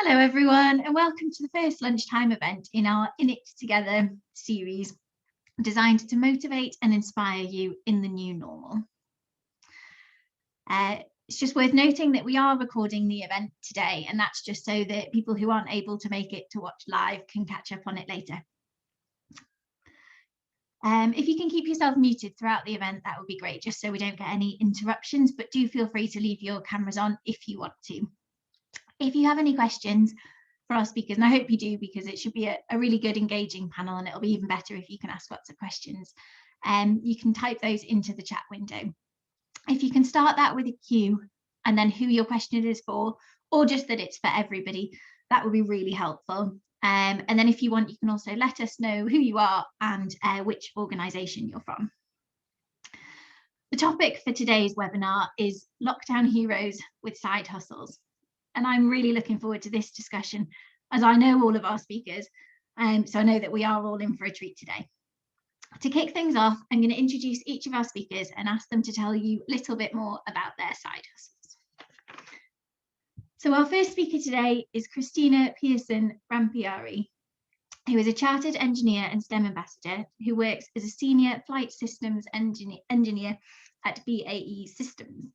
Hello everyone and welcome to the first lunchtime event in our In It Together series, designed to motivate and inspire you in the new normal. It's just worth noting that we are recording the event today, and that's just so that people who aren't able to make it to watch live can catch up on it later. If you can keep yourself muted throughout the event, that would be great, just so we don't get any interruptions, but do feel free to leave your cameras on if you want to. If you have any questions for our speakers, and I hope you do, because it should be a really good engaging panel, and it'll be even better if you can ask lots of questions. You can type those into the chat window. If you can start that with a Q and then who your question is for, or just that it's for everybody, that would be really helpful. And then if you want, you can also let us know who you are and which organisation you're from. The topic for today's webinar is Lockdown Heroes with Side Hustles. And I'm really looking forward to this discussion, as I know all of our speakers, so I know that we are all in for a treat today. To kick things off, I'm going to introduce each of our speakers and ask them to tell you a little bit more about their side hustles. So our first speaker today is Christina Pearson-Rampearee, who is a chartered engineer and STEM ambassador who works as a senior flight systems engineer at BAE Systems.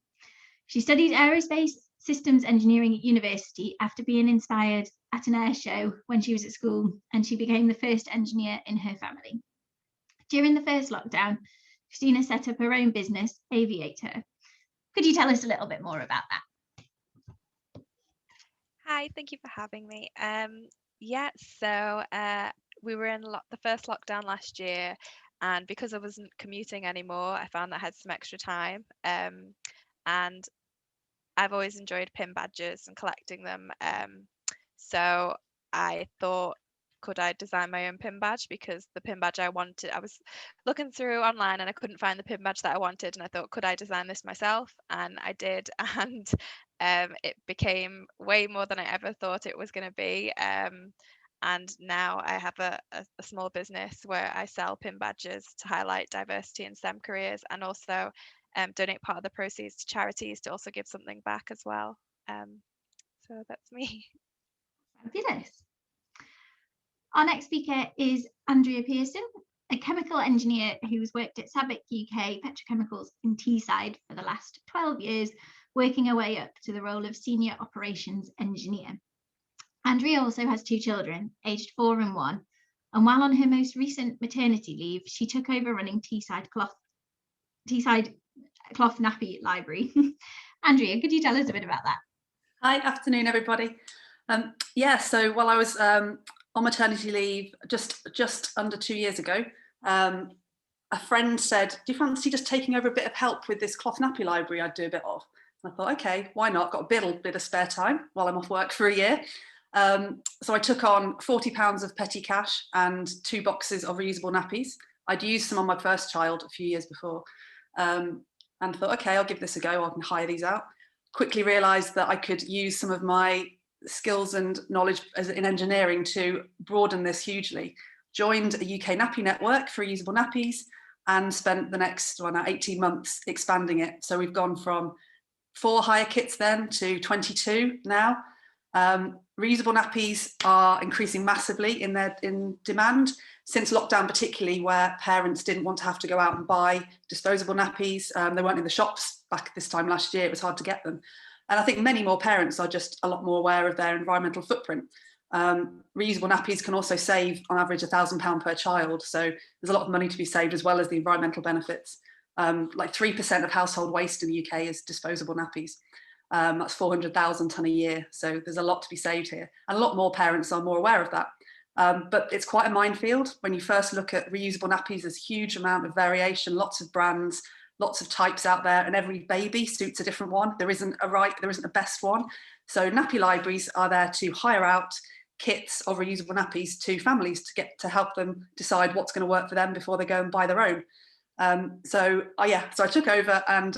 She studied Aerospace Systems Engineering at university after being inspired at an air show when she was at school, and she became the first engineer in her family. During the first lockdown, Christina set up her own business, AviateHer. Could you tell us a little bit more about that? Hi, thank you for having me. We were in the first lockdown last year, and because I wasn't commuting anymore, I found that I had some extra time. And I've always enjoyed pin badges and collecting them. So I thought, could I design my own pin badge? Because the pin badge I wanted, I was looking through online and I couldn't find the pin badge that I wanted. And I thought, could I design this myself? And I did. And it became way more than I ever thought it was going to be. And now I have a small business where I sell pin badges to highlight diversity in STEM careers, and also donate part of the proceeds to charities to also give something back as well. So that's me. Fabulous. Our next speaker is Andrea Pearson, a chemical engineer who's worked at SABIC UK Petrochemicals in Teesside for the last 12 years, working her way up to the role of senior operations engineer. Andrea also has 2 children, aged 4 and 1, and while on her most recent maternity leave, she took over running Teesside Cloth Nappy Library. Andrea, could you tell us a bit about that? Hi, afternoon everybody. So while I was on maternity leave just under 2 years ago, a friend said, do you fancy just taking over a bit of help with this cloth nappy library I'd do a bit of? And I thought, okay, why not? Got a bit of spare time while I'm off work for a year. So I took on £40 of petty cash and 2 boxes of reusable nappies. I'd used some on my first child a few years before, and thought, okay, I'll give this a go. I can hire these out. Quickly realised that I could use some of my skills and knowledge in engineering to broaden this hugely. Joined a UK nappy network for reusable nappies and spent the next 18 months expanding it. So we've gone from 4 hire kits then to 22 now. Reusable nappies are increasing massively in demand since lockdown, particularly where parents didn't want to have to go out and buy disposable nappies. They weren't in the shops back this time last year. It was hard to get them. And I think many more parents are just a lot more aware of their environmental footprint. Reusable nappies can also save on average £1,000 per child. So there's a lot of money to be saved as well as the environmental benefits. Like 3% of household waste in the UK is disposable nappies. That's 400,000 tonne a year. So there's a lot to be saved here. And a lot more parents are more aware of that. But it's quite a minefield. When you first look at reusable nappies, there's a huge amount of variation, lots of brands, lots of types out there, and every baby suits a different one. There isn't a best one. So nappy libraries are there to hire out kits of reusable nappies to families to help them decide what's going to work for them before they go and buy their own. So I took over and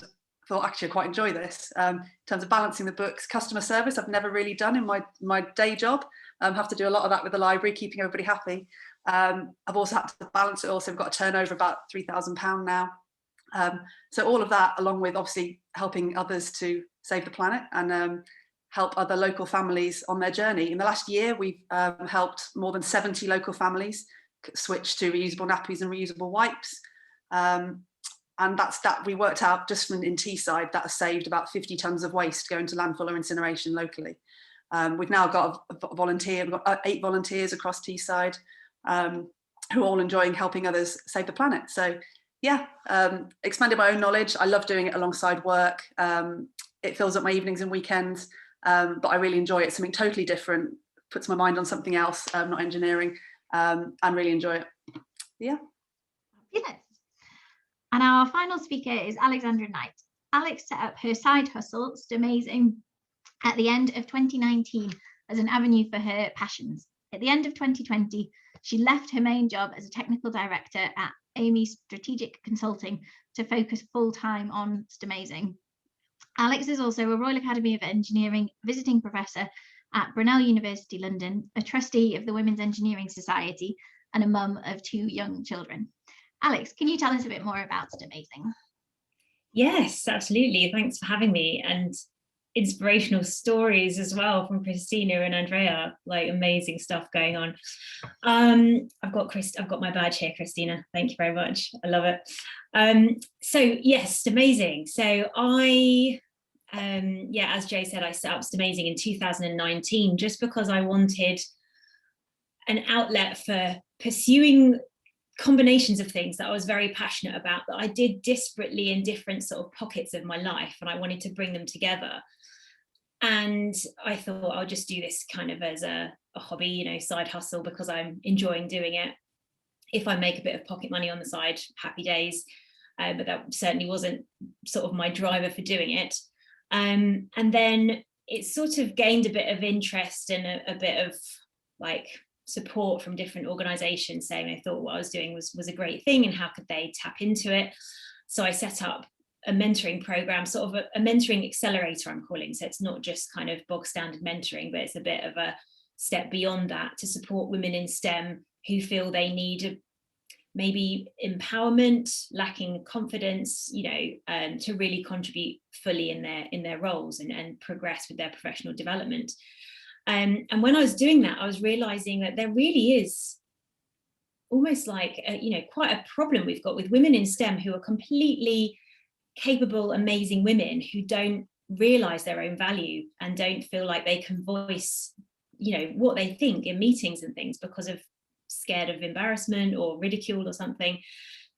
thought, actually, I quite enjoy this. In terms of balancing the books, customer service, I've never really done in my day job. Have to do a lot of that with the library, keeping everybody happy. I've also had to balance it. Also, I've got a turnover about £3,000 now. So all of that, along with obviously helping others to save the planet and help other local families on their journey. In the last year, we've helped more than 70 local families switch to reusable nappies and reusable wipes. And that we worked out just in Teesside, that has saved about 50 tonnes of waste going to landfill or incineration locally. We've now got a volunteer, we've got 8 volunteers across Teesside who are all enjoying helping others save the planet. So yeah, expanded my own knowledge. I love doing it alongside work. It fills up my evenings and weekends, but I really enjoy it. Something totally different, puts my mind on something else, not engineering, and really enjoy it. Yeah. Yes. And our final speaker is Alexandra Knight. Alex set up her side hustle, Stamazing, at the end of 2019 as an avenue for her passions. At the end of 2020, she left her main job as a technical director at Amy Strategic Consulting to focus full-time on Stamazing. Alex is also a Royal Academy of Engineering visiting professor at Brunel University London, a trustee of the Women's Engineering Society, and a mum of 2 young children. Alex, can you tell us a bit more about Stamazing? Yes, absolutely. Thanks for having me. And inspirational stories as well from Christina and Andrea, like amazing stuff going on. I've got my badge here, Christina. Thank you very much. I love it. So yes, Stamazing. So as Jay said, I set up Stamazing in 2019 just because I wanted an outlet for pursuing combinations of things that I was very passionate about that I did disparately in different sort of pockets of my life, and I wanted to bring them together. And I thought I'll just do this kind of as a hobby, side hustle, because I'm enjoying doing it. If I make a bit of pocket money on the side, happy days, but that certainly wasn't sort of my driver for doing it. And then it sort of gained a bit of interest and a bit of like support from different organizations saying they thought what I was doing was a great thing and how could they tap into it. So I set up a mentoring program, sort of a mentoring accelerator, I'm calling. So it's not just kind of bog standard mentoring, but it's a bit of a step beyond that to support women in STEM who feel they need maybe empowerment, lacking confidence, to really contribute fully in their roles and progress with their professional development. And when I was doing that, I was realizing that there really is almost like, quite a problem we've got with women in STEM who are completely capable, amazing women who don't realize their own value and don't feel like they can voice, what they think in meetings and things because of scared of embarrassment or ridicule or something.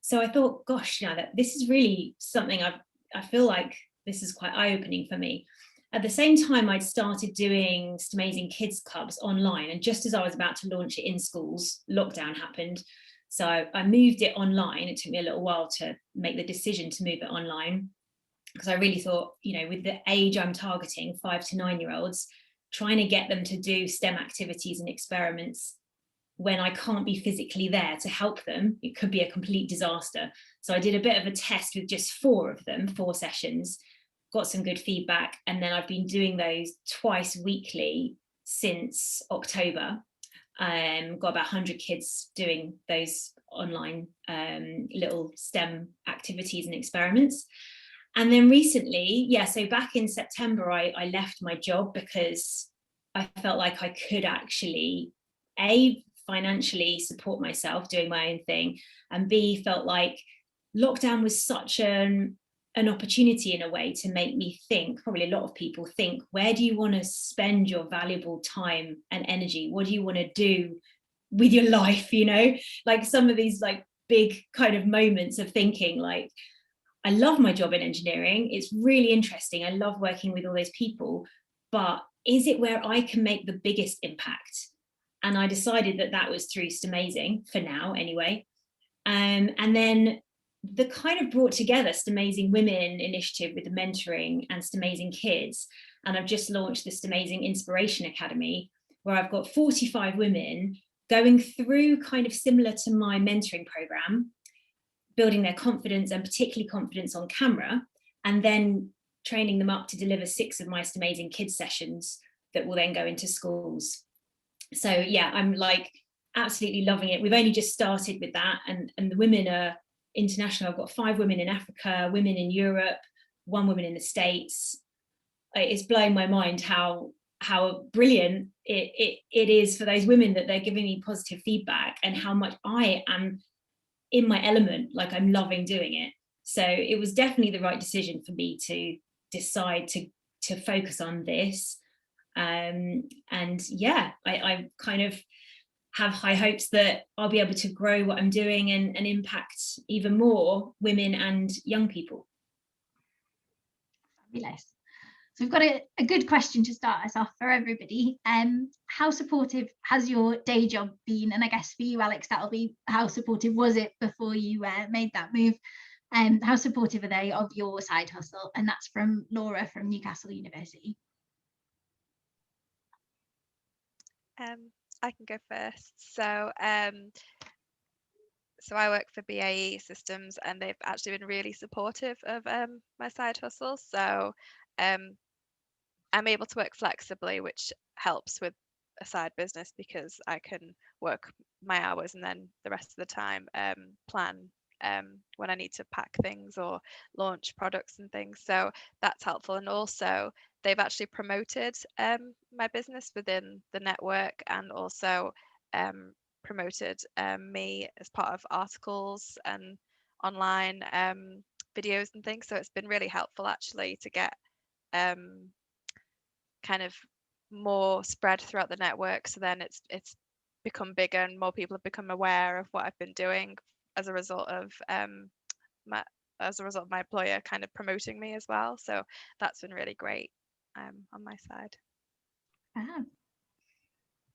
So I thought, gosh, that this is really something I feel like this is quite eye-opening for me. At the same time, I'd started doing Stamazing Kids Clubs online, and just as I was about to launch it in schools, lockdown happened. So I moved it online. It took me a little while to make the decision to move it online, because I really thought, with the age I'm targeting, 5 to 9-year-olds, trying to get them to do STEM activities and experiments when I can't be physically there to help them, it could be a complete disaster. So I did a bit of a test with just 4 of them, 4 sessions, got some good feedback, and then I've been doing those twice weekly since October. Got about 100 kids doing those online little STEM activities and experiments. And then recently, so back in September, I left my job because I felt like I could actually, A, financially support myself doing my own thing, and B, felt like lockdown was such an opportunity in a way to make me think, probably a lot of people think, where do you want to spend your valuable time and energy? What do you want to do with your life? Like some of these like big kind of moments of thinking, like, I love my job in engineering. It's really interesting. I love working with all those people, but is it where I can make the biggest impact? And I decided that was through Stamazing, for now anyway. And then the kind of brought together Stamazing Women initiative with the mentoring and Stamazing Kids. And I've just launched the Stamazing Inspiration Academy, where I've got 45 women going through kind of similar to my mentoring program, building their confidence and particularly confidence on camera, and then training them up to deliver 6 of my Stamazing Kids sessions that will then go into schools. So yeah, I'm like absolutely loving it. We've only just started with that, and the women are international. I've got 5 women in Africa, women in Europe, 1 woman in the States, it's blowing my mind how brilliant it is for those women that they're giving me positive feedback, and how much I am in my element, like I'm loving doing it. So it was definitely the right decision for me to decide to focus on this. And yeah, I kind of have high hopes that I'll be able to grow what I'm doing and impact even more women and young people. Fabulous. So we've got a good question to start us off for everybody. How supportive has your day job been? And I guess for you, Alex, that'll be how supportive was it before you made that move? How supportive are they of your side hustle? And that's from Laura from Newcastle University. I can go first. So I work for BAE Systems, and they've actually been really supportive of my side hustle. So I'm able to work flexibly, which helps with a side business because I can work my hours and then the rest of the time plan when I need to pack things or launch products and things. So that's helpful. And also they've actually promoted my business within the network, and also promoted me as part of articles and online videos and things. So it's been really helpful actually to get kind of more spread throughout the network. So then it's become bigger and more people have become aware of what I've been doing as a result of my employer kind of promoting me as well. So that's been really great on my side.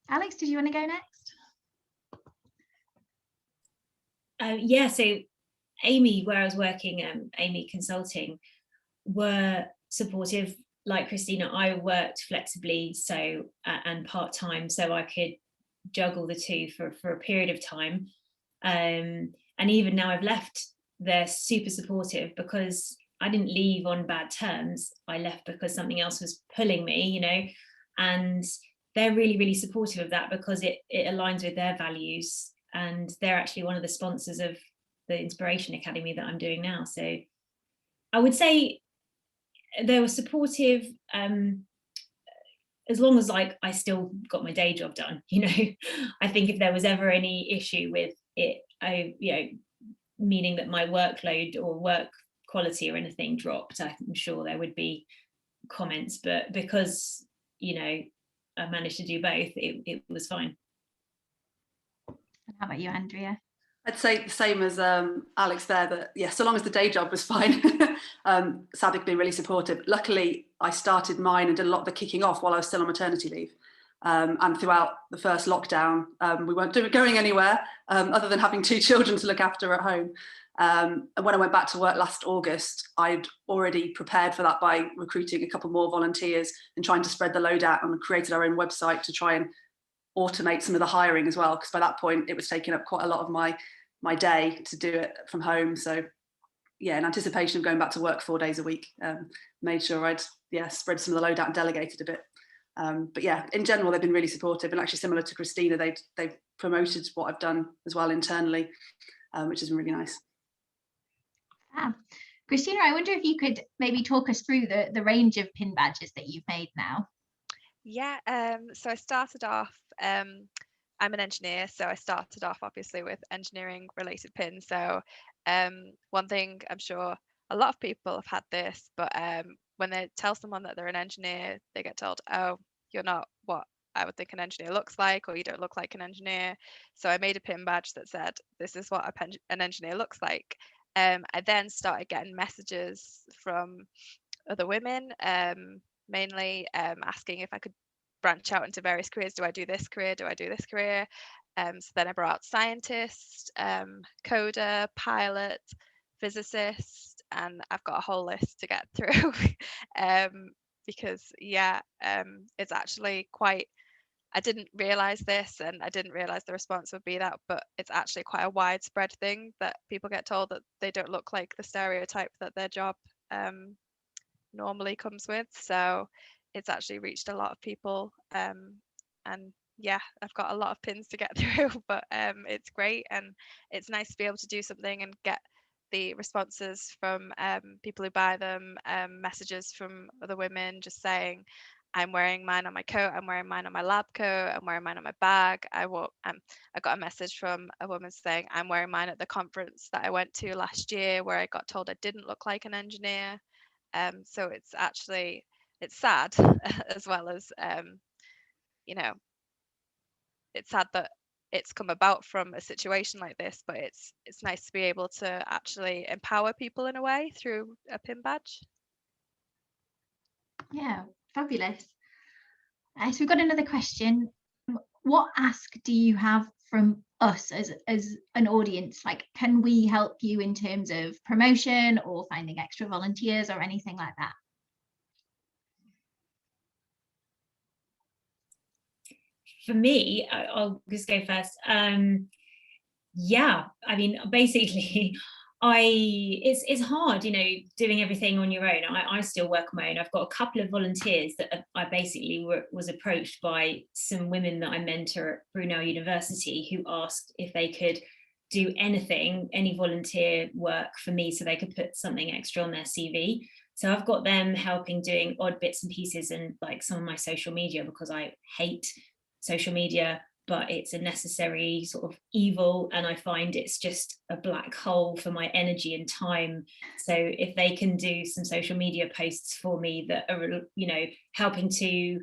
Alex, did you want to go next? Yeah, so Amy, where I was working, Amy Consulting, were supportive. Like Christina, I worked flexibly, so and part-time, so I could juggle the two for a period of time. And even now I've left, they're super supportive, because I didn't leave on bad terms. I left because something else was pulling me, you know, and they're really, really supportive of that because it aligns with their values. And they're actually one of the sponsors of the Inspiration Academy that I'm doing now. So I would say they were supportive as long as like I still got my day job done, you know. I think if there was ever any issue with it, meaning that my workload or work quality or anything dropped, I'm sure there would be comments, but because, you know, I managed to do both, it was fine. And how about you, Andrea? I'd say the same as Alex there, that yeah, so long as the day job was fine. SABIC being really supportive. Luckily, I started mine and did a lot of the kicking off while I was still on maternity leave. And throughout the first lockdown, we weren't going anywhere other than having 2 children to look after at home. And when I went back to work last August, I'd already prepared for that by recruiting a couple more volunteers and trying to spread the load out, and created our own website to try and automate some of the hiring as well, because by that point it was taking up quite a lot of my day to do it from home. So yeah, in anticipation of going back to work 4 days a week, made sure I'd spread some of the load out and delegated a bit. But yeah, in general they've been really supportive, and actually similar to Christina, they've promoted what I've done as well internally, which has been really nice. Christina, I wonder if you could maybe talk us through the range of pin badges that you've made now. Yeah, so I started off, I'm an engineer, so I started off obviously with engineering related pins. So one thing, I'm sure a lot of people have had this, but when they tell someone that they're an engineer, they get told, oh, you're not what I would think an engineer looks like, or you don't look like an engineer. So I made a pin badge that said, this is what an engineer looks like. I then started getting messages from other women, mainly asking if I could branch out into various careers. Do I do this career? Do I do this career? So then I brought out scientist, coder, pilot, physicist, and I've got a whole list to get through because it's actually quite, I didn't realize this, and I didn't realize the response would be that, but it's actually quite a widespread thing that people get told that they don't look like the stereotype that their job normally comes with. So it's actually reached a lot of people, and yeah, I've got a lot of pins to get through, but it's great, and it's nice to be able to do something and get the responses from people who buy them, messages from other women just saying, I'm wearing mine on my coat, I'm wearing mine on my lab coat, I'm wearing mine on my bag. I got a message from a woman saying, I'm wearing mine at the conference that I went to last year where I got told I didn't look like an engineer. So it's sad as well as, you know, it's sad that it's come about from a situation like this, but it's nice to be able to actually empower people in a way through a pin badge. Yeah, fabulous. So we've got another question. What ask do you have from us as an audience? Like, can we help you in terms of promotion or finding extra volunteers or anything like that? For me, I'll just go first. Yeah, I mean, basically, it's hard, you know, doing everything on your own. I still work on my own. I've got a couple of volunteers that I basically was approached by some women that I mentor at Brunel University who asked if they could do anything, any volunteer work for me so they could put something extra on their CV. So I've got them helping doing odd bits and pieces and like some of my social media, because I hate social media, but it's a necessary sort of evil, and I find it's just a black hole for my energy and time. So if they can do some social media posts for me that are, you know, helping to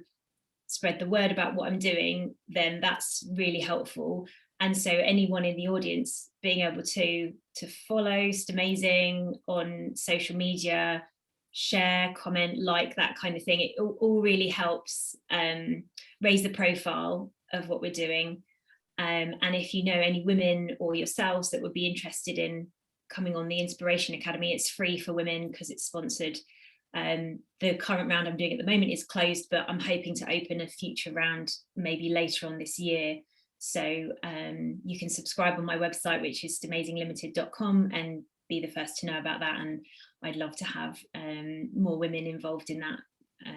spread the word about what I'm doing, then that's really helpful. And so anyone in the audience being able to follow Stamazing on social media, share, comment, like, that kind of thing, it all really helps raise the profile of what we're doing. And if you know any women or yourselves that would be interested in coming on the Inspiration Academy, it's free for women because it's sponsored. The current round I'm doing at the moment is closed, but I'm hoping to open a future round maybe later on this year. So you can subscribe on my website, which is stamazinglimited.com, and be the first to know about that. And I'd love to have more women involved in that.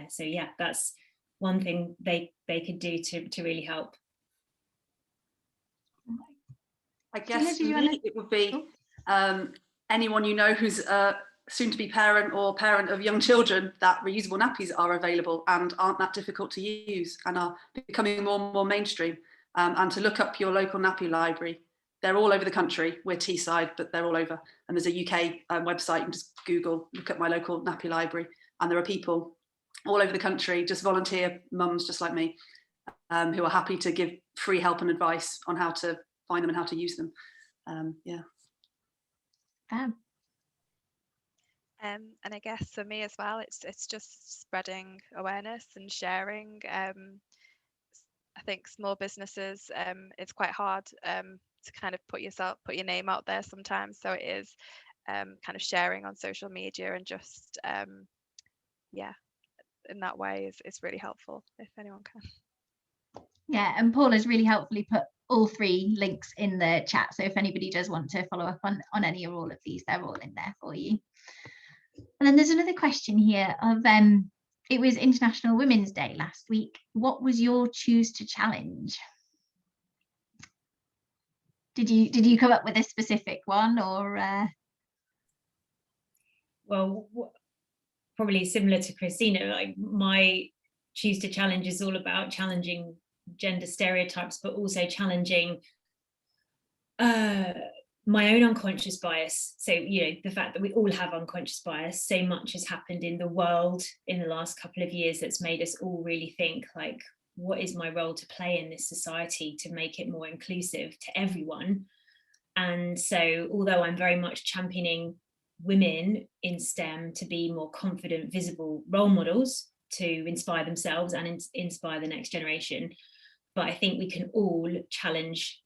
So yeah, that's one thing they could do to really help. I guess for me, it would be anyone you know who's soon to be parent or parent of young children, that reusable nappies are available and aren't that difficult to use and are becoming more and more mainstream. And to look up your local nappy library. They're all over the country. We're Teesside, but they're all over. And there's a UK website. You can just Google, look at my local nappy library. And there are people all over the country, just volunteer mums just like me, who are happy to give free help and advice on how to find them and how to use them. Yeah. And I guess for me as well, it's just spreading awareness and sharing. I think small businesses, it's quite hard to kind of put your name out there sometimes. So it is kind of sharing on social media and just yeah, in that way is really helpful if anyone can. Yeah, and Paula's really helpfully put all three links in the chat. So if anybody does want to follow up on any or all of these, they're all in there for you. And then there's another question here of it was International Women's Day last week. What was your choose to challenge? Did you come up with a specific one, or? Well, probably similar to Christina. Like, my choose to challenge is all about challenging gender stereotypes, but also challenging my own unconscious bias. So, you know, the fact that we all have unconscious bias, so much has happened in the world in the last couple of years that's made us all really think, like, what is my role to play in this society to make it more inclusive to everyone? And so, although I'm very much championing women in STEM to be more confident, visible role models to inspire themselves and inspire the next generation, but I think we can all challenge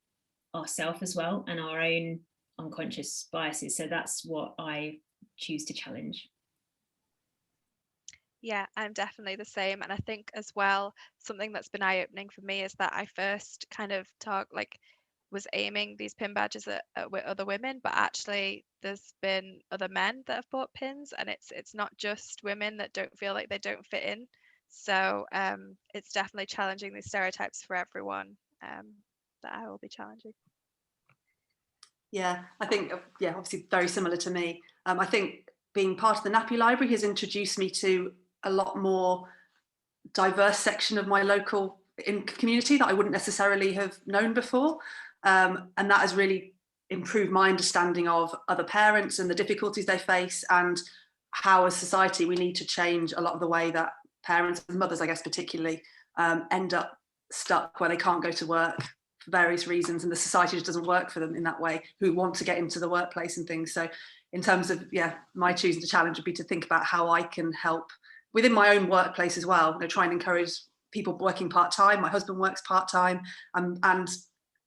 ourselves as well and our own unconscious biases. So that's what I choose to challenge. Yeah, I'm definitely the same. And I think as well, something that's been eye-opening for me is that I first kind of was aiming these pin badges at other women, but actually there's been other men that have bought pins, and it's not just women that don't feel like they don't fit in. So it's definitely challenging these stereotypes for everyone that I will be challenging. Yeah, I think, yeah, obviously very similar to me. I think being part of the nappy library has introduced me to a lot more diverse section of my local community that I wouldn't necessarily have known before. And that has really improved my understanding of other parents and the difficulties they face, and how as society we need to change a lot of the way that parents and mothers, I guess particularly, end up stuck where they can't go to work for various reasons, and the society just doesn't work for them in that way, who want to get into the workplace and things. So in terms of, yeah, my choosing to challenge would be to think about how I can help within my own workplace as well, you know, try and encourage people working part-time. My husband works part-time, and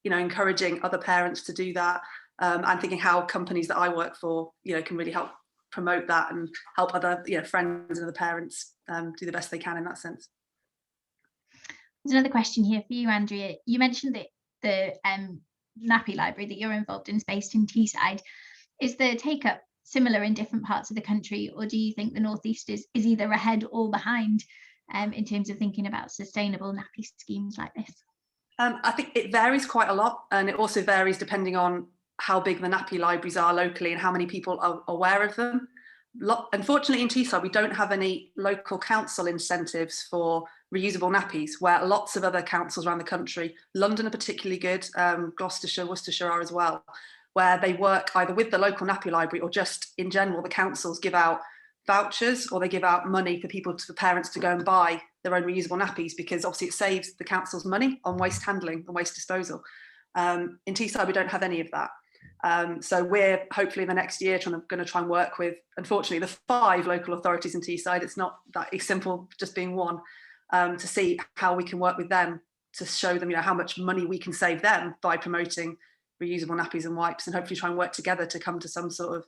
you know, encouraging other parents to do that, and thinking how companies that I work for, you know, can really help promote that and help other, you know, friends and other parents do the best they can in that sense. There's another question here for you, Andrea. You mentioned that the nappy library that you're involved in is based in Teesside. Is the take-up similar in different parts of the country, or do you think the Northeast is either ahead or behind in terms of thinking about sustainable nappy schemes like this? I think it varies quite a lot, and it also varies depending on how big the nappy libraries are locally and how many people are aware of them. Unfortunately, in Teesside, we don't have any local council incentives for reusable nappies, where lots of other councils around the country, London are particularly good, Gloucestershire, Worcestershire are as well, where they work either with the local nappy library or just in general, the councils give out vouchers, or they give out money for people, for parents to go and buy their own reusable nappies, because obviously it saves the council's money on waste handling and waste disposal. In Teesside, we don't have any of that. So we're hopefully in the next year going to try and work with, unfortunately, the 5 local authorities in Teesside. It's not that simple just being one, to see how we can work with them to show them, you know, how much money we can save them by promoting reusable nappies and wipes, and hopefully try and work together to come to some sort of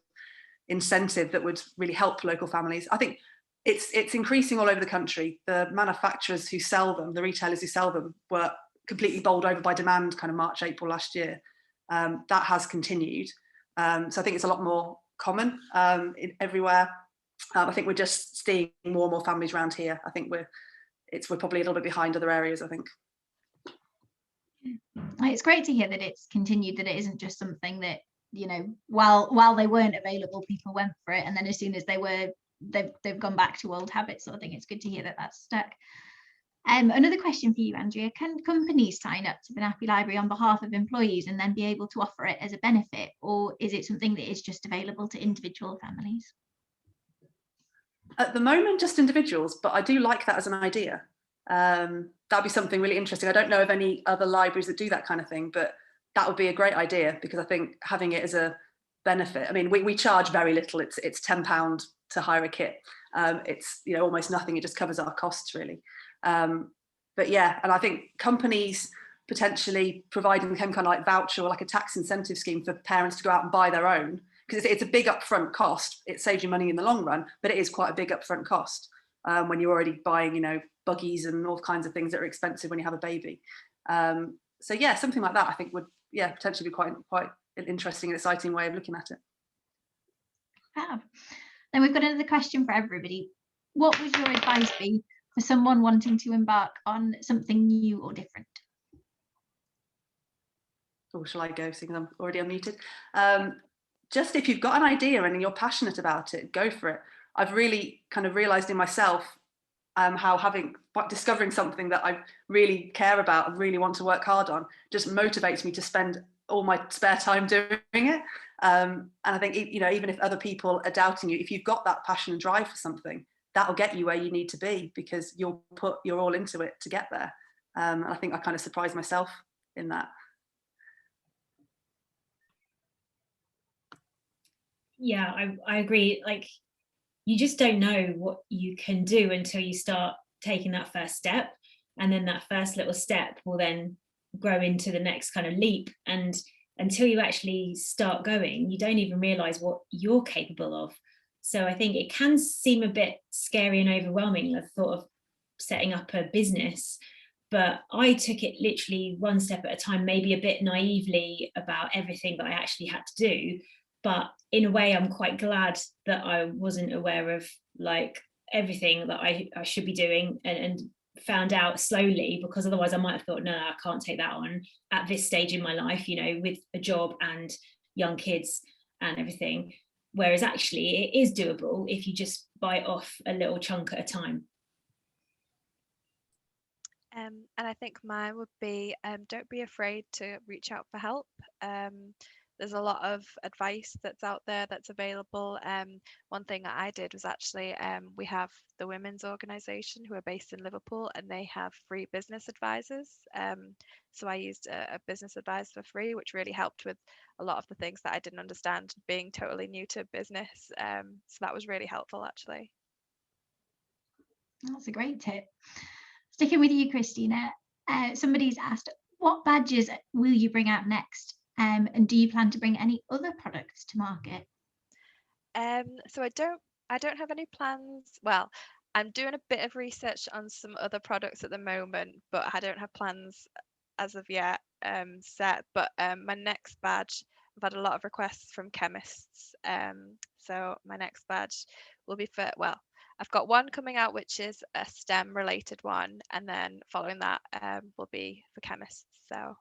incentive that would really help local families. I think it's increasing all over the country. The manufacturers who sell them, the retailers who sell them, were completely bowled over by demand kind of March, April last year. That has continued. So I think it's a lot more common everywhere. I think we're just seeing more and more families around here. I think we're probably a little bit behind other areas, I think. It's great to hear that it's continued, that it isn't just something that, you know, while they weren't available, people went for it, and then as soon as they were, they've gone back to old habits. So I think it's good to hear that that's stuck. Another question for you, Andrea. Can companies sign up to the nappy library on behalf of employees and then be able to offer it as a benefit, or is it something that is just available to individual families? At the moment, just individuals, but I do like that as an idea. That'd be something really interesting. I don't know of any other libraries that do that kind of thing, but that would be a great idea, because I think having it as a benefit, I mean, we charge very little. It's £10 to hire a kit. It's, you know, almost nothing. It just covers our costs really. But yeah, and I think companies potentially providing some kind of like voucher or like a tax incentive scheme for parents to go out and buy their own, because it's a big upfront cost. It saves you money in the long run, but it is quite a big upfront cost when you're already buying, you know, buggies and all kinds of things that are expensive when you have a baby. So yeah, something like that I think would, yeah, potentially be quite an interesting and exciting way of looking at it. Fab. Then we've got another question for everybody. What would your advice be for someone wanting to embark on something new or different? Or shall I go, seeing I'm already unmuted? Just if you've got an idea and you're passionate about it, go for it. I've really kind of realised in myself how discovering something that I really care about and really want to work hard on just motivates me to spend all my spare time doing it. And I think, you know, even if other people are doubting you, if you've got that passion and drive for something, that'll get you where you need to be, because you'll put your all into it to get there. I think I kind of surprised myself in that. Yeah, I agree. Like, you just don't know what you can do until you start taking that first step, and then that first little step will then grow into the next kind of leap, and until you actually start going, you don't even realize what you're capable of. So I think it can seem a bit scary and overwhelming, the thought of setting up a business, but I took it literally one step at a time, maybe a bit naively about everything that I actually had to do. But in a way, I'm quite glad that I wasn't aware of like everything that I should be doing, and found out slowly, because otherwise I might have thought, no, I can't take that on at this stage in my life, you know, with a job and young kids and everything. Whereas actually it is doable if you just bite off a little chunk at a time. And I think mine would be don't be afraid to reach out for help. There's a lot of advice that's out there that's available. One thing that I did was actually we have the women's organisation who are based in Liverpool, and they have free business advisors. So I used a business advisor for free, which really helped with a lot of the things that I didn't understand being totally new to business. So that was really helpful, actually. That's a great tip. Sticking with you, Christina, somebody's asked, what badges will you bring out next? And do you plan to bring any other products to market? So I don't have any plans. Well, I'm doing a bit of research on some other products at the moment, but I don't have plans as of yet set. But my next badge, I've had a lot of requests from chemists. So my next badge will be for, well, I've got one coming out which is a STEM related one, and then following that will be for chemists. So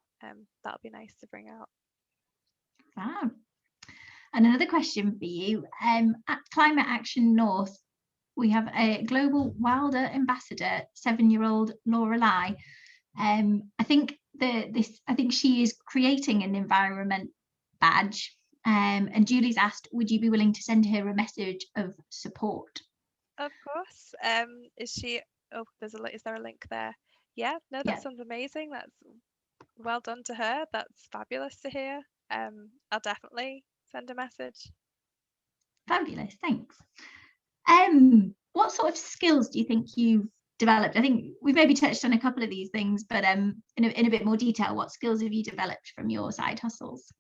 that'll be nice to bring out. Wow. And another question for you, at Climate Action North, we have a global Wilder ambassador, 7-year-old Lorelei. I think she is creating an environment badge. And Julie's asked, would you be willing to send her a message of support? Of course. Is she? Oh, is there a link there? Yeah. No, that sounds amazing. That's well done to her. That's fabulous to hear. I'll definitely send a message. Fabulous, thanks. What sort of skills do you think you've developed? I think we've maybe touched on a couple of these things, but in a bit more detail, what skills have you developed from your side hustles?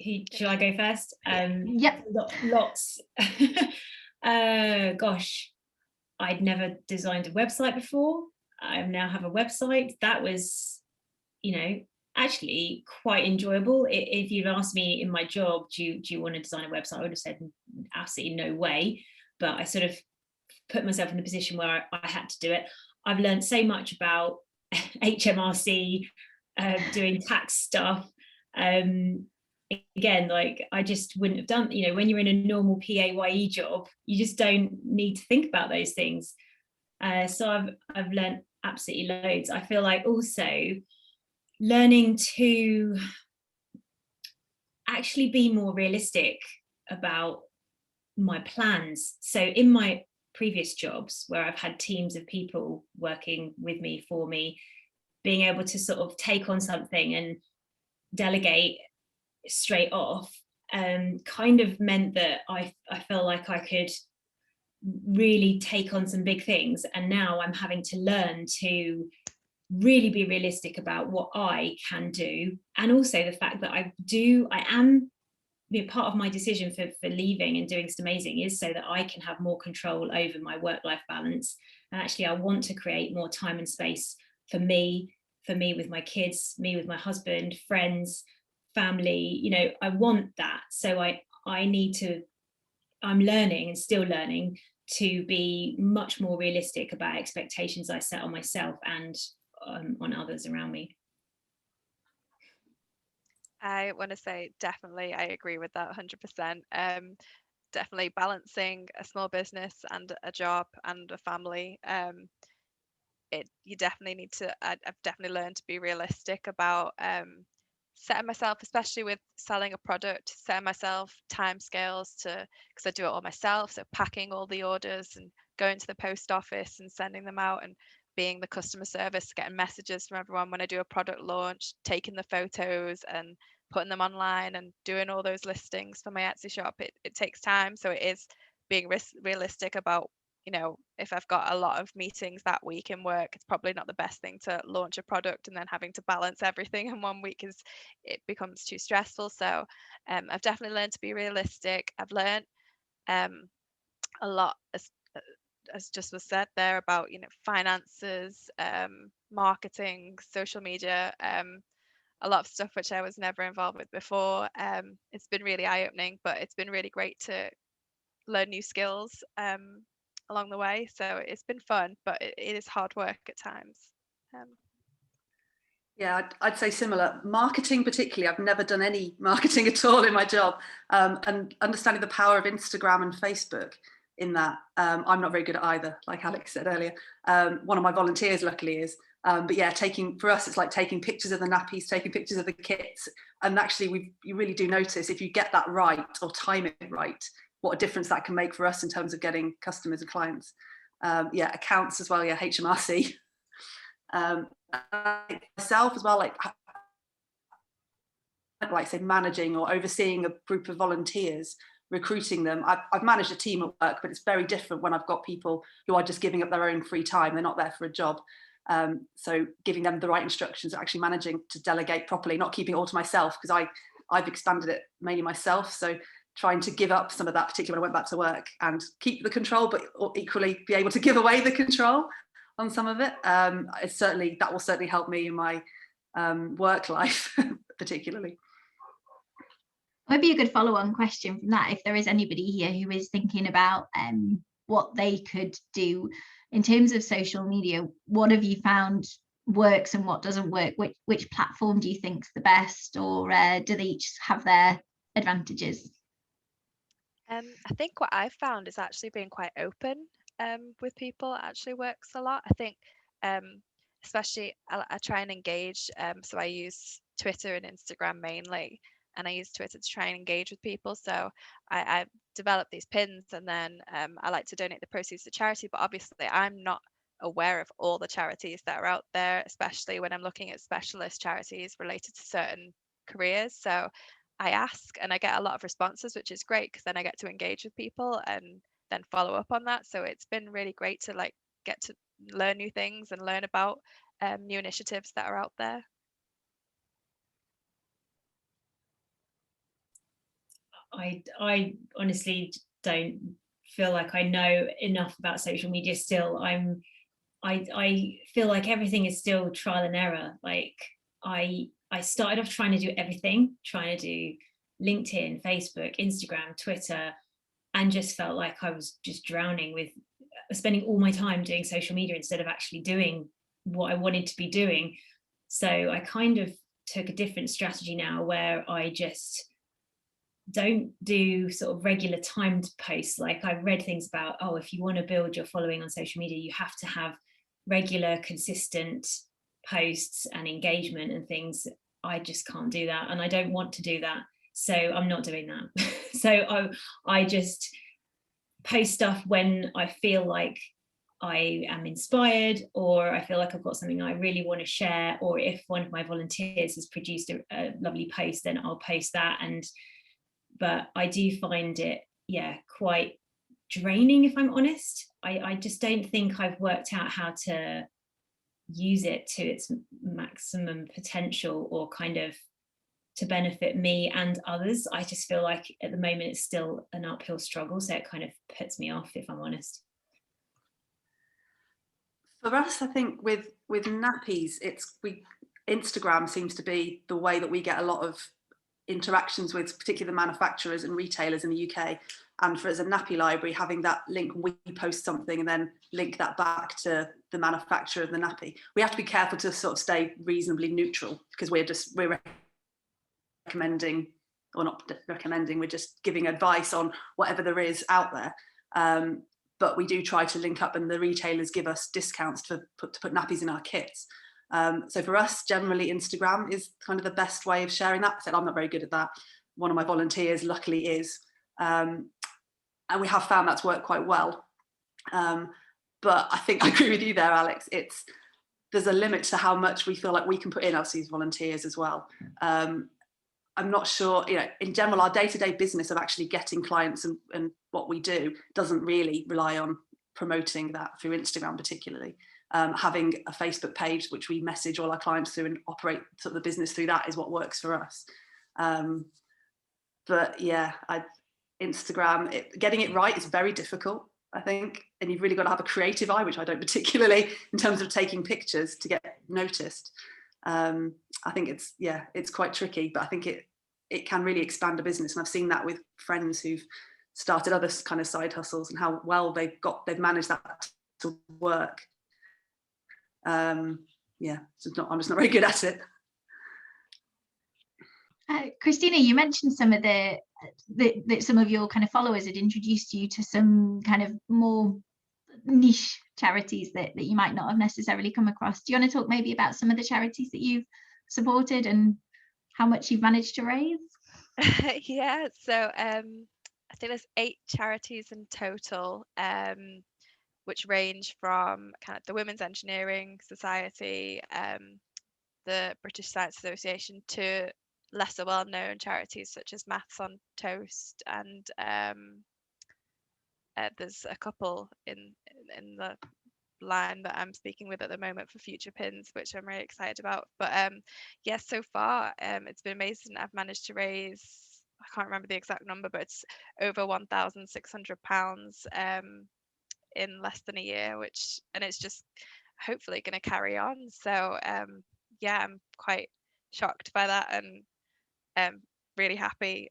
Should I go first? Yep. Lots. Gosh, I'd never designed a website before. I now have a website. That was, actually quite enjoyable. If you'd asked me in my job, do you want to design a website, I would have said absolutely no way. But I sort of put myself in a position where I had to do it. I've learned so much about HMRC, doing tax stuff. Again, like I just wouldn't have done, when you're in a normal PAYE job, you just don't need to think about those things. So I've learned absolutely loads. I feel like also learning to actually be more realistic about my plans. So in my previous jobs where I've had teams of people working with me, for me, being able to sort of take on something and delegate straight off kind of meant that I felt like I could really take on some big things, and now I'm having to learn to really be realistic about what I can do, and also the fact that I am part of my decision for leaving and doing Stamazing is so that I can have more control over my work-life balance. And actually I want to create more time and space for me with my kids, me with my husband, friends, family. I want that. So I'm learning and still learning to be much more realistic about expectations I set on myself and on others around me. I want to say definitely I agree with that 100%. Definitely balancing a small business and a job and a family. You definitely need to, I've definitely learned to be realistic about setting myself, especially with selling a product, setting myself timescales because I do it all myself. So packing all the orders and going to the post office and sending them out, and being the customer service, getting messages from everyone when I do a product launch, taking the photos and putting them online and doing all those listings for my Etsy shop. It takes time. So it is being realistic about, if I've got a lot of meetings that week in work, it's probably not the best thing to launch a product and then having to balance everything in one week it becomes too stressful. So I've definitely learned to be realistic. I've learned a lot, as just was said there, about finances, marketing, social media, a lot of stuff which I was never involved with before. It's been really eye-opening, but it's been really great to learn new skills. along the way. So it's been fun, but it is hard work at times. Yeah, I'd say similar. Marketing particularly, I've never done any marketing at all in my job, and understanding the power of Instagram and Facebook in that, I'm not very good at either, like Alex said earlier. One of my volunteers luckily is, but yeah, for us, it's like taking pictures of the nappies, taking pictures of the kits, and actually you really do notice if you get that right or time it right, what a difference that can make for us in terms of getting customers and clients. Yeah, accounts as well, yeah, HMRC. Myself as well, like say managing or overseeing a group of volunteers, recruiting them. I've managed a team at work, but it's very different when I've got people who are just giving up their own free time. They're not there for a job. So giving them the right instructions, actually managing to delegate properly, not keeping it all to myself, because I've expanded it mainly myself. So trying to give up some of that, particularly when I went back to work, and keep the control, but equally be able to give away the control on some of it. That will certainly help me in my work life, particularly. Might be a good follow-on question from that, if there is anybody here who is thinking about what they could do in terms of social media. What have you found works and what doesn't work? Which platform do you think's the best, or do they each have their advantages? I think what I've found is actually being quite open with people actually works a lot. I think especially I try and engage, so I use Twitter and Instagram mainly, and I use Twitter to try and engage with people. So I developed these pins, and then I like to donate the proceeds to charity, but obviously I'm not aware of all the charities that are out there, especially when I'm looking at specialist charities related to certain careers. So I ask and I get a lot of responses, which is great, because then I get to engage with people and then follow up on that. So it's been really great to get to learn new things and learn about new initiatives that are out there. I honestly don't feel like I know enough about social media still. I feel like everything is still trial and error. Like I started off trying to do everything, trying to do LinkedIn, Facebook, Instagram, Twitter, and just felt like I was just drowning with spending all my time doing social media instead of actually doing what I wanted to be doing. So I kind of took a different strategy now, where I just don't do sort of regular timed posts. Like I've read things about, oh, if you want to build your following on social media, you have to have regular, consistent posts and engagement and things. I just can't do that, and I don't want to do that, so I'm not doing that. So I just post stuff when I feel like I am inspired, or I feel like I've got something I really want to share, or if one of my volunteers has produced a lovely post, then I'll post that. But I do find it, yeah, quite draining, if I'm honest. I just don't think I've worked out how to use it to its maximum potential, or kind of to benefit me and others. I just feel like at the moment it's still an uphill struggle, so it kind of puts me off, if I'm honest. For us, I think with nappies, Instagram seems to be the way that we get a lot of interactions with particular manufacturers and retailers in the UK. And for as a nappy library, having that link, we post something and then link that back to the manufacturer of the nappy. We have to be careful to sort of stay reasonably neutral, because we're recommending, or not recommending, we're just giving advice on whatever there is out there. But we do try to link up, and the retailers give us discounts to put nappies in our kits. So for us, generally Instagram is kind of the best way of sharing that. I said I'm not very good at that. One of my volunteers luckily is. And we have found that's worked quite well. But I think I agree with you there, Alex. There's a limit to how much we feel like we can put in as these volunteers as well. I'm not sure, in general, our day-to-day business of actually getting clients and what we do doesn't really rely on promoting that through Instagram particularly. Having a Facebook page, which we message all our clients through and operate sort of the business through, that is what works for us. But yeah, Instagram, getting it right is very difficult, I think, and you've really got to have a creative eye, which I don't particularly, in terms of taking pictures to get noticed. I think it's quite tricky, but I think it can really expand a business, and I've seen that with friends who've started other kind of side hustles, and how well they've managed that to work. Yeah, I'm just not very good at it. Christina, you mentioned some of that some of your kind of followers had introduced you to some kind of more niche charities that you might not have necessarily come across. Do you want to talk maybe about some of the charities that you've supported and how much you've managed to raise? Yeah, so I think there's 8 charities in total, which range from kind of the Women's Engineering Society, the British Science Association, to lesser well-known charities such as Maths on Toast, and there's a couple in the line that I'm speaking with at the moment for future pins, which I'm really excited about. But yes, so far it's been amazing. I've managed to raise, I can't remember the exact number, but it's over £1,600 in less than a year, and it's just hopefully going to carry on. So yeah, I'm quite shocked by that, and really happy.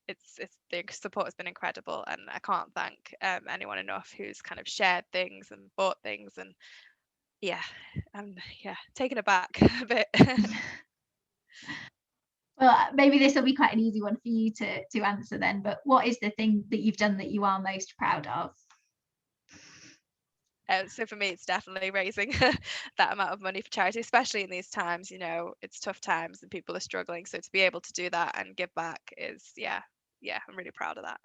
It's the support has been incredible, and I can't thank anyone enough who's kind of shared things and bought things, and yeah, I'm taken aback a bit. Well, maybe this will be quite an easy one for you to answer then, but what is the thing that you've done that you are most proud of? So for me, it's definitely raising that amount of money for charity, especially in these times. You know, it's tough times and people are struggling. So to be able to do that and give back is, yeah, I'm really proud of that.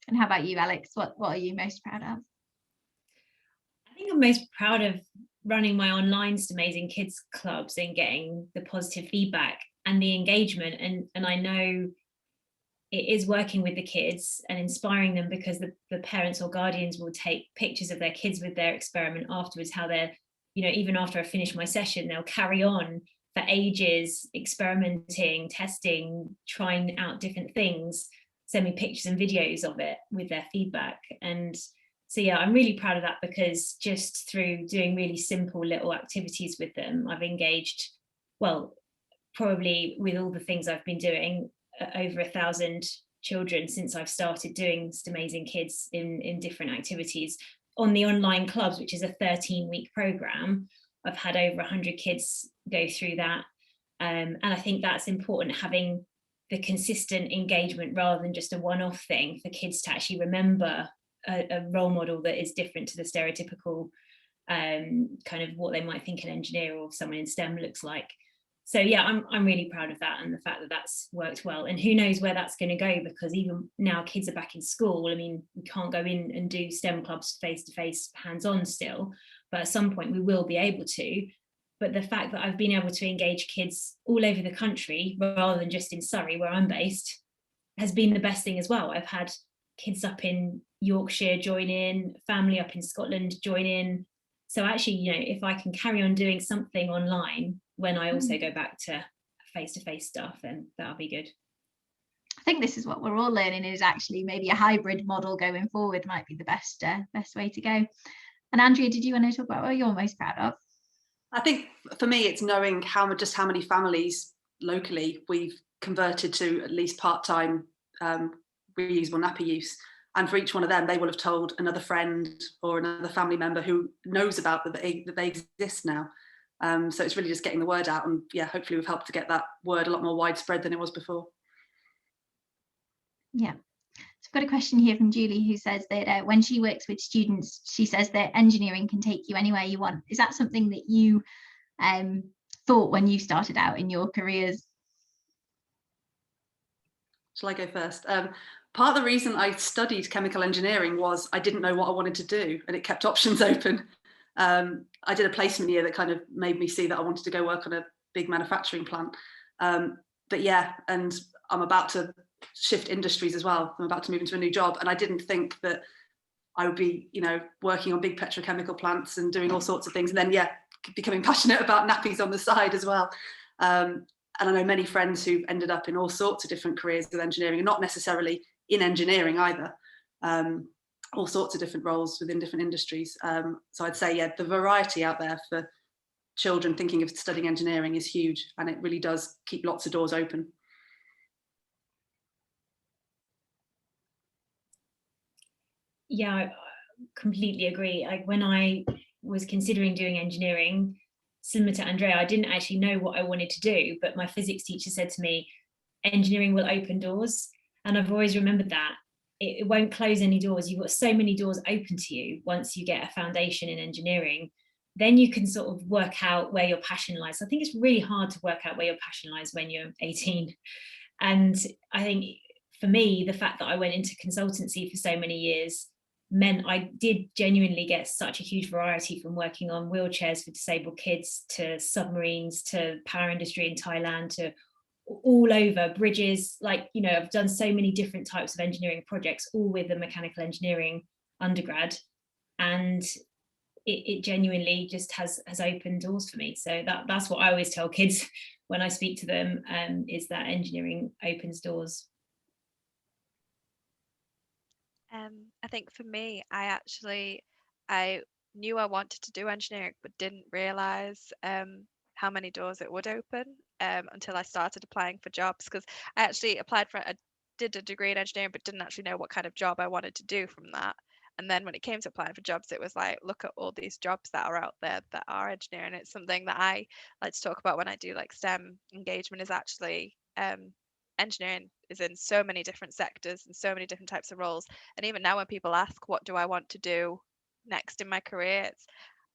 And how about you, Alex? What are you most proud of? I think I'm most proud of running my online Amazing Kids clubs and getting the positive feedback and the engagement. And I know it is working with the kids and inspiring them, because the parents or guardians will take pictures of their kids with their experiment afterwards, how they're, even after I finish my session, they'll carry on for ages, experimenting, testing, trying out different things, send me pictures and videos of it with their feedback. And so, yeah, I'm really proud of that, because just through doing really simple little activities with them, I've engaged, well, probably with all the things I've been doing, over 1,000 children since I've started doing Amazing Kids in different activities. On the online clubs, which is a 13-week program, I've had over 100 kids go through that. And I think that's important, having the consistent engagement rather than just a one-off thing, for kids to actually remember a role model that is different to the stereotypical kind of what they might think an engineer or someone in STEM looks like. So yeah, I'm really proud of that, and the fact that that's worked well. And who knows where that's going to go, because even now kids are back in school. I mean, we can't go in and do STEM clubs face-to-face, hands-on still, but at some point we will be able to. But the fact that I've been able to engage kids all over the country rather than just in Surrey, where I'm based, has been the best thing as well. I've had kids up in Yorkshire join in, family up in Scotland join in. So actually, if I can carry on doing something online when I also go back to face-to-face stuff, then that'll be good. I think this is what we're all learning, is actually maybe a hybrid model going forward might be the best way to go. And Andrea, did you want to talk about what you're most proud of? I think for me, it's knowing how many families locally we've converted to at least part-time reusable nappy use. And for each one of them, they will have told another friend or another family member who knows about that they exist now. So it's really just getting the word out, and yeah, hopefully we've helped to get that word a lot more widespread than it was before. Yeah. So I've got a question here from Julie, who says that when she works with students, she says that engineering can take you anywhere you want. Is that something that you thought when you started out in your careers? Shall I go first? Part of the reason I studied chemical engineering was I didn't know what I wanted to do, and it kept options open. I did a placement year that kind of made me see that I wanted to go work on a big manufacturing plant. But yeah, and I'm about to shift industries as well. I'm about to move into a new job, and I didn't think that I would be, working on big petrochemical plants and doing all sorts of things. And then, yeah, becoming passionate about nappies on the side as well. And I know many friends who've ended up in all sorts of different careers with engineering, and not necessarily in engineering either. All sorts of different roles within different industries. So I'd say, yeah, the variety out there for children thinking of studying engineering is huge, and it really does keep lots of doors open. Yeah, I completely agree. Like when I was considering doing engineering, similar to Andrea, I didn't actually know what I wanted to do, but my physics teacher said to me, engineering will open doors. And I've always remembered that. It won't close any doors. You've got so many doors open to you once you get a foundation in engineering. Then you can sort of work out where your passion lies. So I think it's really hard to work out where your passion lies when you're 18. And I think for me, the fact that I went into consultancy for so many years meant I did genuinely get such a huge variety, from working on wheelchairs for disabled kids to submarines to power industry in Thailand to all over bridges. Like, you know, I've done so many different types of engineering projects, all with a mechanical engineering undergrad, and it genuinely just has opened doors for me. So that's what I always tell kids when I speak to them, is that engineering opens doors. I think for me, I knew I wanted to do engineering, but didn't realize how many doors it would open until I started applying for jobs. Because I actually I did a degree in engineering, but didn't actually know what kind of job I wanted to do from that. And then when it came to applying for jobs, it was like, look at all these jobs that are out there that are engineering. It's something that I like to talk about when I do like STEM engagement, is actually engineering is in so many different sectors and so many different types of roles. And even now when people ask, what do I want to do next in my career,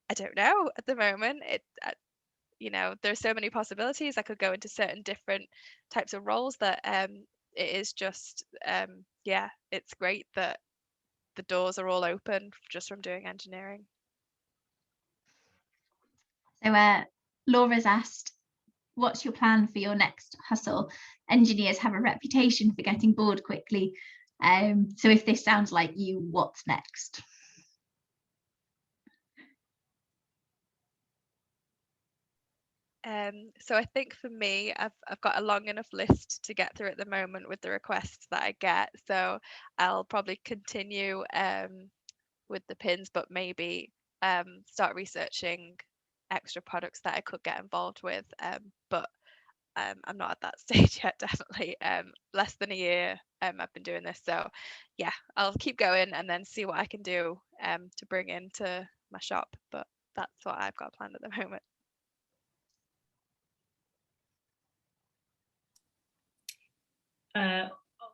I don't know at the moment. You know, there's so many possibilities. I could go into certain different types of roles that it is just yeah, it's great that the doors are all open just from doing engineering. So Laura's asked, what's your plan for your next hustle? Engineers have a reputation for getting bored quickly. So if this sounds like you, what's next? So I think for me, I've got a long enough list to get through at the moment with the requests that I get. So I'll probably continue with the pins, but maybe start researching extra products that I could get involved with. But I'm not at that stage yet, definitely. Less than a year I've been doing this. So yeah, I'll keep going and then see what I can do to bring into my shop. But that's what I've got planned at the moment.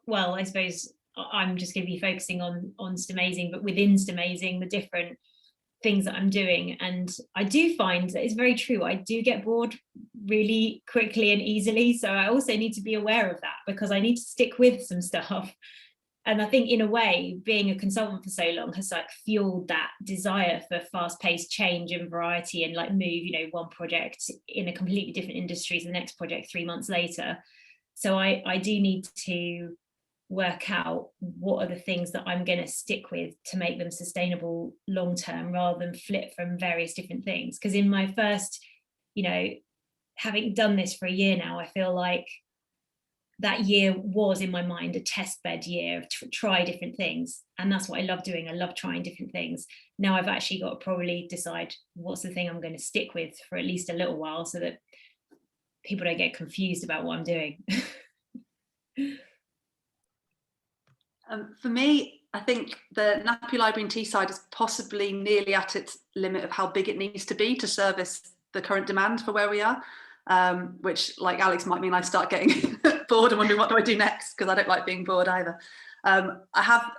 Well, I suppose I'm just going to be focusing on STEMazing, but within STEMazing, the different things that I'm doing. And I do find that it's very true. I do get bored really quickly and easily. So I also need to be aware of that, because I need to stick with some stuff. And I think in a way, being a consultant for so long has like fueled that desire for fast-paced change and variety, and like move, you know, one project in a completely different industry to the next project 3 months later. So I do need to work out what are the things that I'm going to stick with to make them sustainable long term, rather than flip from various different things. Because in my first, you know, having done this for a year now, I feel like that year was in my mind a test bed year to try different things, and that's what I love doing. I love trying different things. Now I've actually got to probably decide what's the thing I'm going to stick with for at least a little while, so that people don't get confused about what I'm doing. For me, I think the Nappy Library and Teesside is possibly nearly at its limit of how big it needs to be to service the current demand for where we are, which, like Alex, might mean I start getting bored and wondering what do I do next, because I don't like being bored either. I have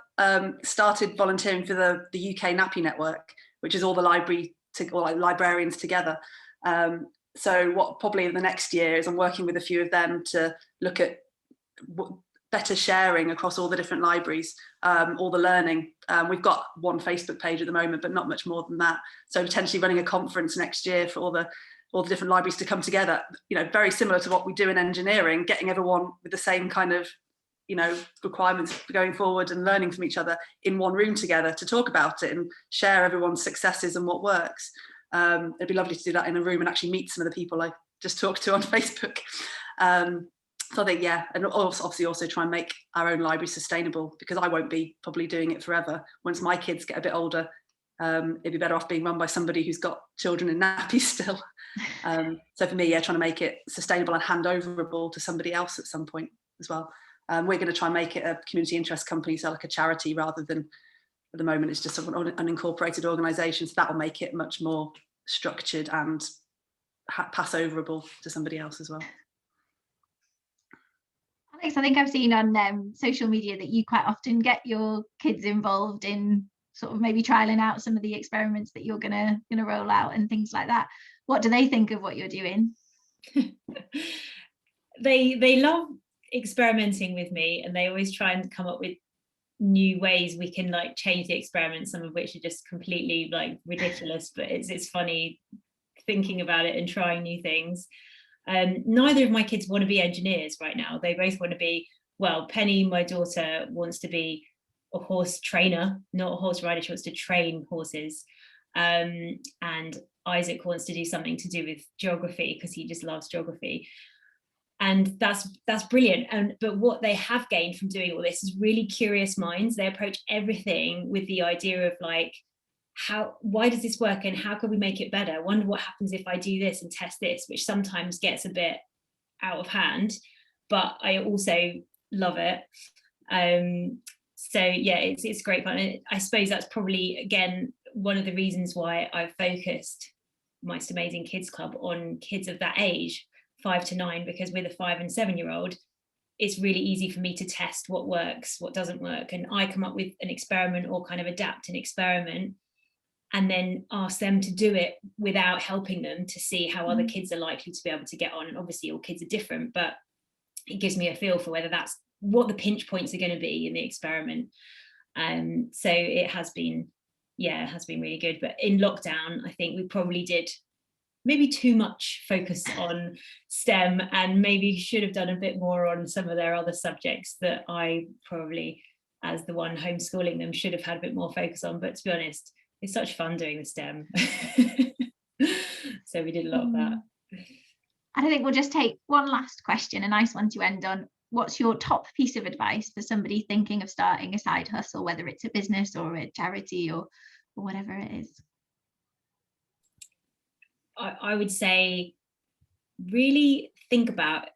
started volunteering for the UK Nappy Network, which is all the librarians together. So what probably in the next year is I'm working with a few of them to look at better sharing across all the different libraries, all the learning. We've got one Facebook page at the moment, but not much more than that. So potentially running a conference next year for all the different libraries to come together, you know, very similar to what we do in engineering, getting everyone with the same kind of, you know, requirements for going forward and learning from each other in one room together to talk about it and share everyone's successes and what works. It'd be lovely to do that in a room and actually meet some of the people I just talked to on Facebook. So I think, yeah, and obviously also try and make our own library sustainable, because I won't be probably doing it forever. Once my kids get a bit older, it'd be better off being run by somebody who's got children in nappies still. So for me, yeah, trying to make it sustainable and hand overable to somebody else at some point as well. We're going to try and make it a community interest company, so like a charity rather than at the moment it's just an unincorporated organisation, so that will make it much more structured and pass overable to somebody else as well. Alex, I think I've seen on social media that you quite often get your kids involved in sort of maybe trialing out some of the experiments that you're gonna roll out and things like that. What do they think of what you're doing? They love experimenting with me, and they always try and come up with new ways we can like change the experiment, some of which are just completely like ridiculous, but it's funny thinking about it and trying new things. Neither of my kids want to be engineers right now. They both want to be, well, Penny, my daughter, wants to be a horse trainer, not a horse rider. She wants to train horses. And Isaac wants to do something to do with geography because he just loves geography. And that's brilliant. But what they have gained from doing all this is really curious minds. They approach everything with the idea of like, why does this work and how can we make it better? I wonder what happens if I do this and test this, which sometimes gets a bit out of hand, but I also love it. So yeah, it's great fun. And I suppose that's probably, again, one of the reasons why I focused Most Amazing Kids Club on kids of that age, 5 to 9, because with a 5 and 7-year-old, it's really easy for me to test what works, what doesn't work. And I come up with an experiment or kind of adapt an experiment and then ask them to do it without helping them to see how other kids are likely to be able to get on. And obviously all kids are different, but it gives me a feel for whether that's what the pinch points are going to be in the experiment. So it has been really good. But in lockdown, I think we probably did maybe too much focus on STEM and maybe should have done a bit more on some of their other subjects that I probably, as the one homeschooling them, should have had a bit more focus on. But to be honest, it's such fun doing the STEM. So we did a lot of that. And I think we'll just take one last question, a nice one to end on. What's your top piece of advice for somebody thinking of starting a side hustle, whether it's a business or a charity or whatever it is? I would say really think about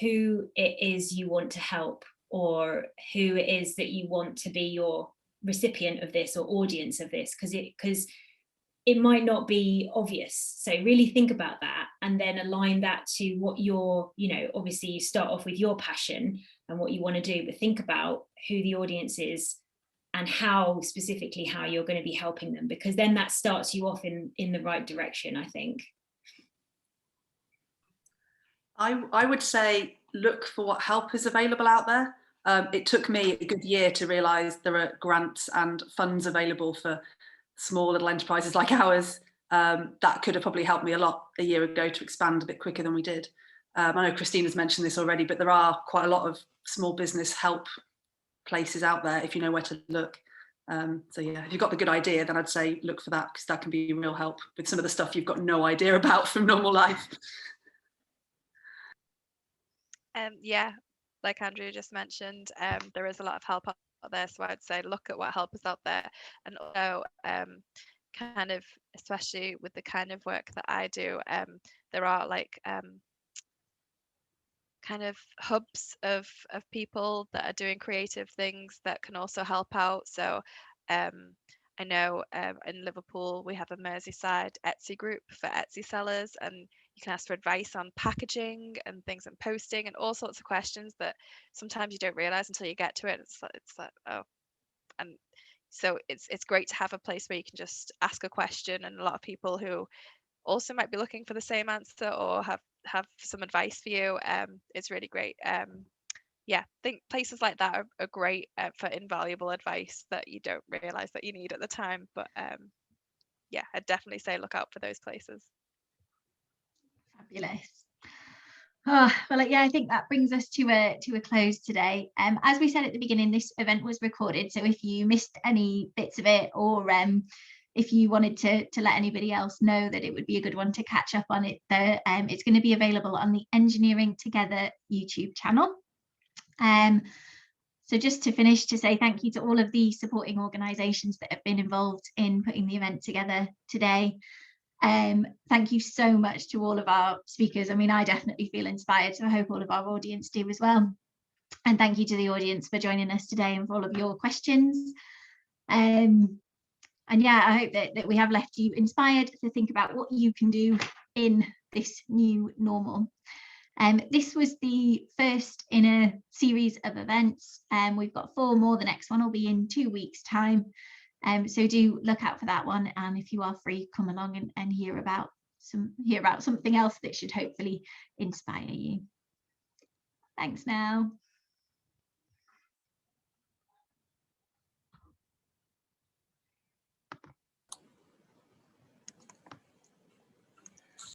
who it is you want to help, or who it is that you want to be your recipient of this or audience of this, because it might not be obvious. So really think about that and then align that to what you're, obviously you start off with your passion and what you want to do, but think about who the audience is and how specifically how you're going to be helping them, because then that starts you off in the right direction, I think. I would say look for what help is available out there. It took me a good year to realise there are grants and funds available for small little enterprises like ours. That could have probably helped me a lot a year ago to expand a bit quicker than we did. I know Christina's mentioned this already, but there are quite a lot of small business help places out there if you know where to look. So yeah, if you've got the good idea, then I'd say look for that, because that can be real help with some of the stuff you've got no idea about from normal life. Yeah, like Andrea just mentioned, there is a lot of help out there, so I'd say look at what help is out there. And also kind of, especially with the kind of work that I do, there are like kind of hubs of people that are doing creative things that can also help out. So I know in Liverpool we have a Merseyside Etsy group for Etsy sellers, and you can ask for advice on packaging and things and posting and all sorts of questions that sometimes you don't realize until you get to it. It's like oh, and so it's great to have a place where you can just ask a question, and a lot of people who also might be looking for the same answer or have some advice for you. It's really great. Yeah, I think places like that are great for invaluable advice that you don't realize that you need at the time. But yeah, I'd definitely say look out for those places. Fabulous. Oh, well, yeah, I think that brings us to a close today. As we said at the beginning, this event was recorded, so if you missed any bits of it, or if you wanted to let anybody else know that it would be a good one to catch up on it, it's going to be available on the Engineering Together YouTube channel. So just to finish, to say thank you to all of the supporting organisations that have been involved in putting the event together today. Thank you so much to all of our speakers. I mean, I definitely feel inspired, so I hope all of our audience do as well. And thank you to the audience for joining us today and for all of your questions. And yeah, I hope that we have left you inspired to think about what you can do in this new normal. This was the first in a series of events, and we've got 4 more. The next one will be in 2 weeks' time. So do look out for that one, and if you are free, come along and hear about something else that should hopefully inspire you. Thanks now.